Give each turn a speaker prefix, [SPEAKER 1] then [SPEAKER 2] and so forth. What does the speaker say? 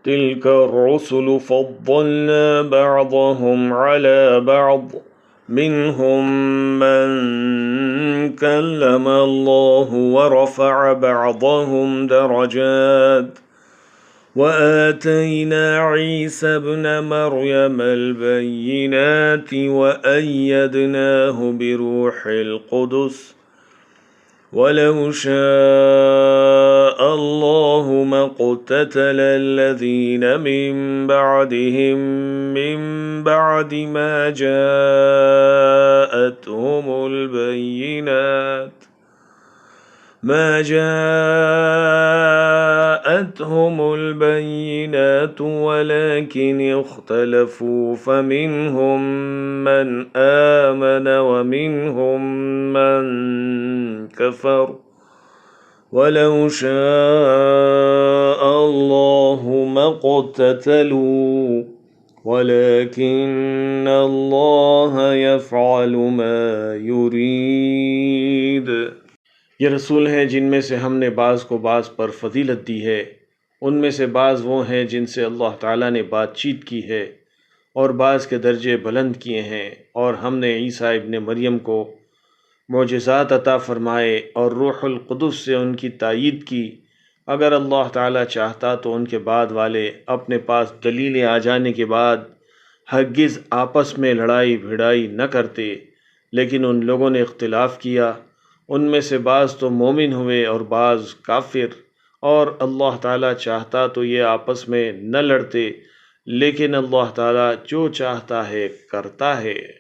[SPEAKER 1] तिल्क रुसुलु फद्दलना बअदहुम अला बअद मिनहुम मन कल्लम अल्लाहु व रफ़अ बअदहुम दरजात व आतैना ईसा इब्न मर्यम अल-बय्यिनात व अय्यदनाहु बिरूहिल कुदुस वलौ शाअ अल्लाहु मक़्ततल अल्लज़ीन मिन बअदिहिम मिन बअदि मा जाअतहुमुल बय्यिनात वलकिन इख्तलफू फमिनहुम मन आमन व मिनहुम मन कफर वलौ शाअ अल्लाहु मक़्ततलू वलकिन्न अल्लाह यफ़अलु मा युरीद। ये रसूल हैं जिनमें से हमने बाज़ को बाज़ पर फजीलत दी है। उनमें से बाज़ वो हैं जिनसे अल्लाह ताला ने बातचीत की है और बाज़ के दर्जे बुलंद किए हैं, और हमने ईसा इब्न मरियम को मोजज़ात अता फ़रमाए और रूहुल कुदुस से उनकी तायीद की। अगर अल्लाह ताला चाहता तो उनके बाद वाले अपने पास दलीलें आ जाने के बाद हरगिज़ आपस में लड़ाई भिड़ाई न करते, लेकिन उन लोगों ने इख्तिलाफ़ किया। उनमें से बाज़ तो मोमिन हुए और बाज़ काफिर, और अल्लाह ताला चाहता तो ये आपस में न लड़ते, लेकिन अल्लाह ताला जो चाहता है करता है।